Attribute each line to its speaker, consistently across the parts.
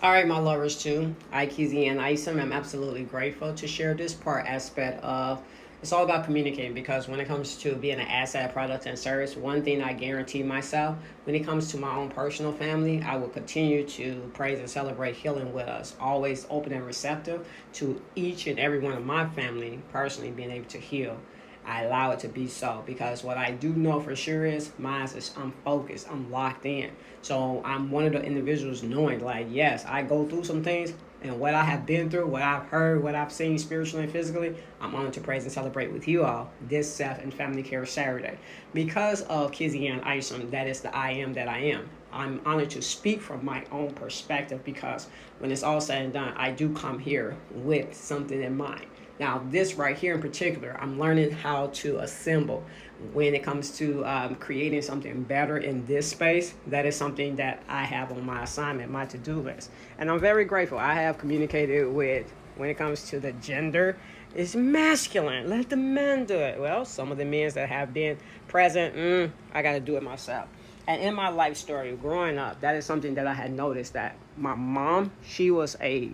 Speaker 1: All right, my lovers too. I, Kizzy and Isom, I'm absolutely grateful to share this part aspect of it's all about communicating because when it comes to being an asset, product, and service, one thing I guarantee myself when it comes to my own personal family, I will continue to praise and celebrate healing with us. Always open and receptive to each and every one of my family personally being able to heal. I allow it to be so because what I do know for sure is mine is I'm focused, I'm locked in. So I'm one of the individuals knowing like yes, I go through some things and what I have been through, what I've heard, what I've seen spiritually and physically, I'm honored to praise and celebrate with you all this Self and Family Care Saturday. Because of Kizzy and Isom, that is the I am that I am. I'm honored to speak from my own perspective because when it's all said and done, I do come here with something in mind. Now, this right here in particular, I'm learning how to assemble when it comes to creating something better in this space. That is something that I have on my assignment, my to-do list. And I'm very grateful. I have communicated with, when it comes to the gender, it's masculine. Let the men do it. Well, some of the men that have been present, I got to do it myself. And in my life story, growing up, that is something that I had noticed that my mom, she was a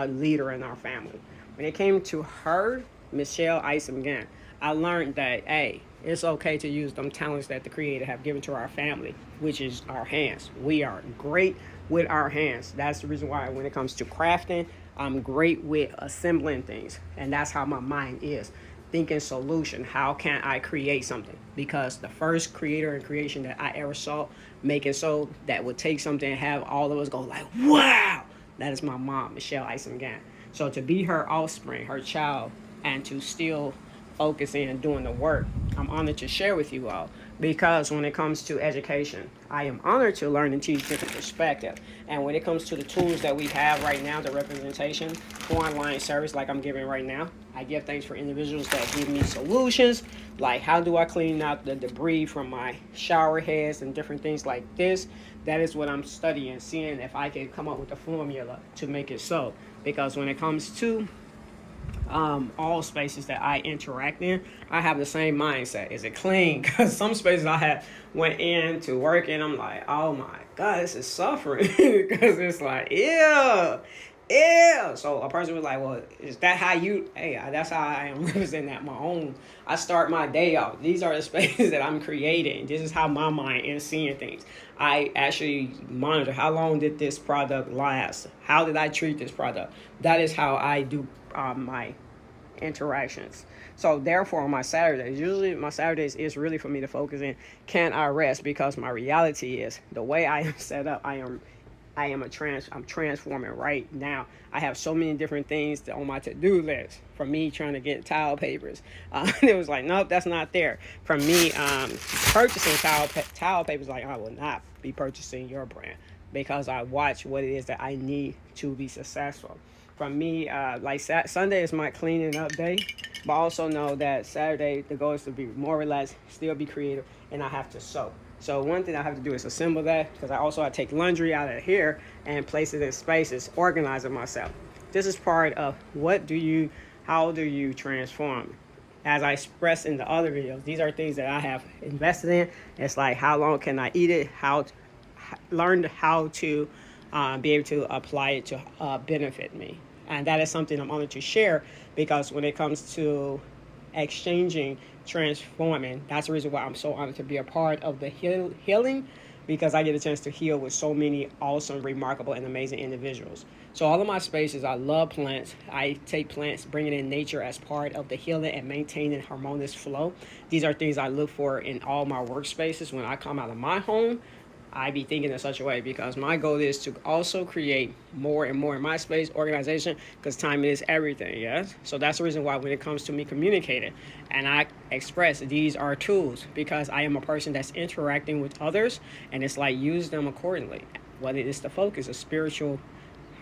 Speaker 1: leader in our family. When it came to her, Michelle Isom Gann, I learned that, hey, it's okay to use them talents that the Creator have given to our family, which is our hands. We are great with our hands. That's the reason why when it comes to crafting, I'm great with assembling things. And that's how my mind is. Thinking solution. How can I create something? Because the first creator and creation that I ever saw making so that would take something and have all of us go like, wow, that is my mom, Michelle Isom Gann. So to be her offspring, her child, and to still focus in doing the work, I'm honored to share with you all. Because when it comes to education, I am honored to learn and teach different perspectives. And when it comes to the tools that we have right now, the representation for online service like I'm giving right now, I give thanks for individuals that give me solutions, like how do I clean out the debris from my shower heads and different things like this. That is what I'm studying, seeing if I can come up with a formula to make it so. Because when it comes to all spaces that I interact in, I have the same mindset. Is it clean? Because some spaces I have went in to work and I'm like, oh my God, this is suffering. Because it's like, ew, ew. So a person was like, well, is that how you, hey, that's how I am representing that my own. I start my day off. These are the spaces that I'm creating. This is how my mind is seeing things. I actually monitor how long did this product last? How did I treat this product? That is how I do my interactions. So therefore on my Saturdays, usually my Saturdays is really for me to focus in can I rest, because my reality is the way I am set up, I'm transforming right now. I have so many different things on my to-do list. From me trying to get towel papers, it was like, nope, that's not there. From me purchasing towel papers, like I will not be purchasing your brand because I watch what it is that I need to be successful. From me, like Sunday is my cleaning up day, but I also know that Saturday the goal is to be more relaxed, still be creative, and I have to sew. So one thing I have to do is assemble that, because I also have to take laundry out of here and place it in spaces, organizing myself. This is part of how do you transform? As I expressed in the other videos, these are things that I have invested in. It's like how long can I eat it? Learn how to be able to apply it to benefit me. And that is something I'm honored to share, because when it comes to exchanging, transforming, that's the reason why I'm so honored to be a part of the healing, because I get a chance to heal with so many awesome, remarkable, and amazing individuals. So all of my spaces, I love plants. I take plants, bringing in nature as part of the healing and maintaining harmonious flow. These are things I look for in all my workspaces. When I come out of my home, I be thinking in such a way, because my goal is to also create more and more in my space organization, because time is everything. Yes, so that's the reason why when it comes to me communicating and I express these are tools, because I am a person that's interacting with others, and it's like use them accordingly, whether it's the focus of spiritual,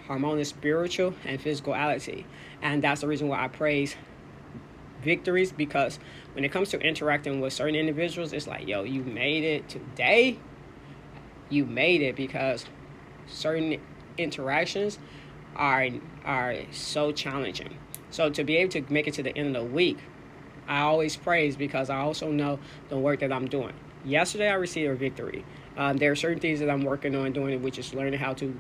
Speaker 1: harmonious spiritual and physicality. And that's the reason why I praise victories, because when it comes to interacting with certain individuals, it's like, yo, you made it today. You made it, because certain interactions are so challenging. So to be able to make it to the end of the week, I always praise, because I also know the work that I'm doing. Yesterday I received a victory, There are certain things that I'm working on doing, which is learning how to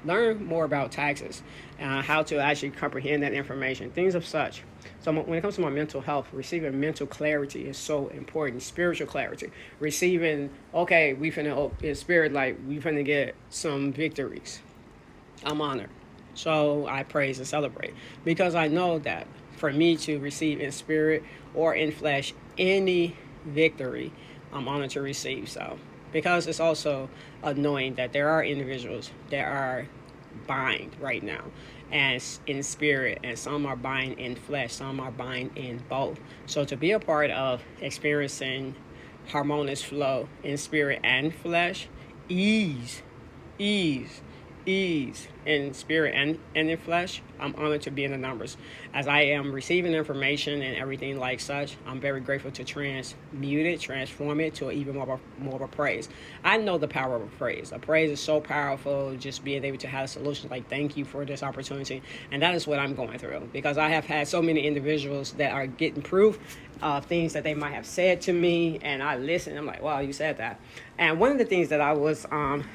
Speaker 1: learn more about taxes, how to actually comprehend that information, things of such. So when it comes to my mental health, receiving mental clarity is so important. Spiritual clarity, receiving, okay, we finna in spirit, like we finna get some victories. I'm honored. So I praise and celebrate because I know that for me to receive in spirit or in flesh any victory, I'm honored to receive. So because it's also annoying that there are individuals that are buying right now and in spirit, and some are buying in flesh, some are buying in both. So to be a part of experiencing harmonious flow in spirit and flesh, ease ease, ease in spirit and in flesh, I'm honored to be in the numbers. As I am receiving information and everything like such, I'm very grateful to transmute it, transform it to even more of a praise. I know the power of a praise. A praise is so powerful, just being able to have a solution like, thank you for this opportunity. And that is what I'm going through because I have had so many individuals that are getting proof of things that they might have said to me, and I listen. I'm like, wow, you said that. And one of the things that I was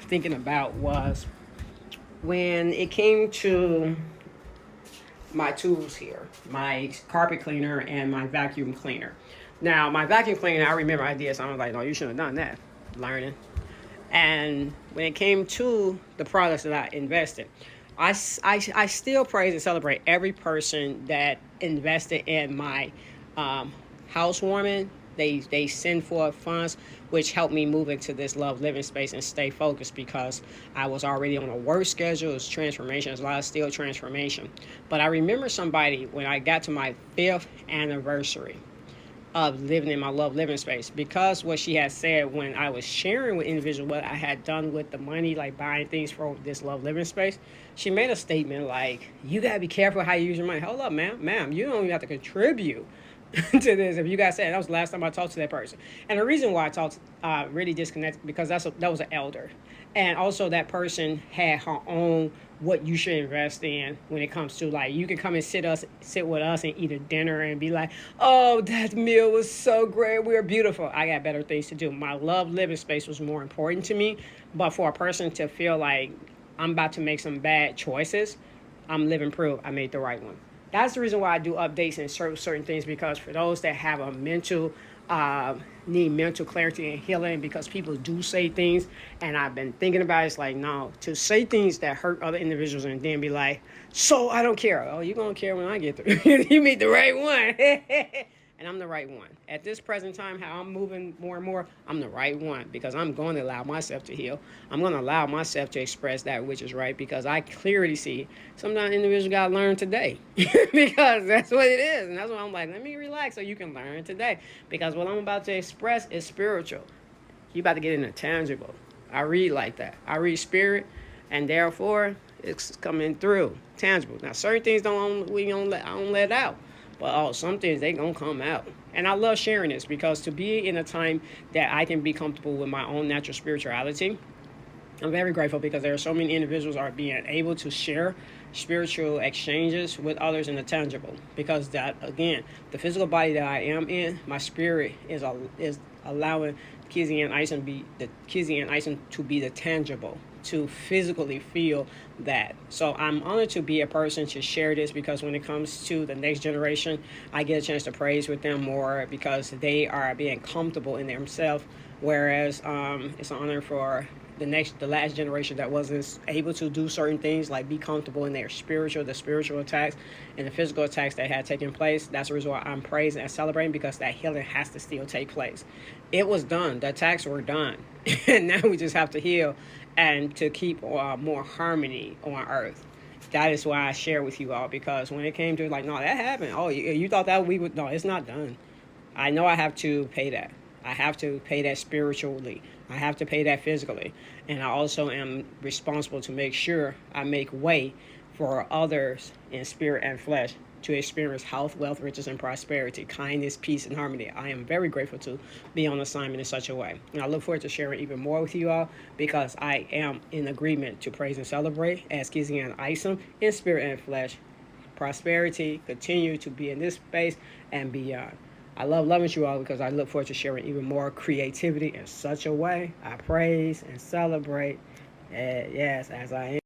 Speaker 1: thinking about was when it came to my tools here, my carpet cleaner and my vacuum cleaner. Now, my vacuum cleaner, I remember I did something like, no, you shouldn't have done that. Learning. And when it came to the products that I invested, I still praise and celebrate every person that invested in my housewarming. They send for funds, which helped me move into this love living space and stay focused because I was already on a work schedule. It was transformation. It was a lot of still transformation. But I remember somebody when I got to my 5th anniversary of living in my love living space, because what she had said when I was sharing with individuals what I had done with the money, like buying things for this love living space, she made a statement like, you got to be careful how you use your money. Hold up, ma'am, you don't even have to contribute to this. If you guys said, that was the last time I talked to that person. And the reason why I talked really disconnected because that was an elder, and also that person had her own what you should invest in when it comes to, like, you can come and sit with us and eat a dinner and be like, oh, that meal was so great, we're beautiful. I got better things to do. My love living space was more important to me. But for a person to feel like I'm about to make some bad choices, I'm living proof I made the right one. That's the reason why I do updates and certain things, because for those that have a need mental clarity and healing, because people do say things, and I've been thinking about it, it's like, no, to say things that hurt other individuals and then be like, so I don't care. Oh, you're going to care when I get through. You meet the right one. And I'm the right one. At this present time, how I'm moving more and more, I'm the right one because I'm going to allow myself to heal. I'm going to allow myself to express that which is right, because I clearly see sometimes individuals got to learn today because that's what it is. And that's why I'm like, let me relax so you can learn today, because what I'm about to express is spiritual. You about to get into tangible. I read like that. I read spirit, and therefore it's coming through tangible. Now, certain things I don't let out. But some things, they gonna come out. And I love sharing this because to be in a time that I can be comfortable with my own natural spirituality, I'm very grateful because there are so many individuals are being able to share spiritual exchanges with others in the tangible. Because that, again, the physical body that I am in, my spirit is allowing Kizzy and Ison to be the tangible, to physically feel that. So I'm honored to be a person to share this, because when it comes to the next generation, I get a chance to praise with them more because they are being comfortable in themselves, whereas it's an honor for the last generation that wasn't able to do certain things, like be comfortable in the spiritual attacks and the physical attacks that had taken place. That's the reason why I'm praising and celebrating, because that healing has to still take place. It was done. The attacks were done. And now we just have to heal and to keep more harmony on earth. That is why I share with you all, because when it came to like, no, that happened. Oh, you thought that we would? No, it's not done. I know I have to pay that. I have to pay that spiritually. I have to pay that physically. And I also am responsible to make sure I make way for others in spirit and flesh to experience health, wealth, riches, and prosperity, kindness, peace, and harmony. I am very grateful to be on assignment in such a way. And I look forward to sharing even more with you all, because I am in agreement to praise and celebrate as Kizzy and Ison in spirit and flesh. Prosperity, continue to be in this space and beyond. I love loving you all because I look forward to sharing even more creativity in such a way. I praise and celebrate, yes, as I am.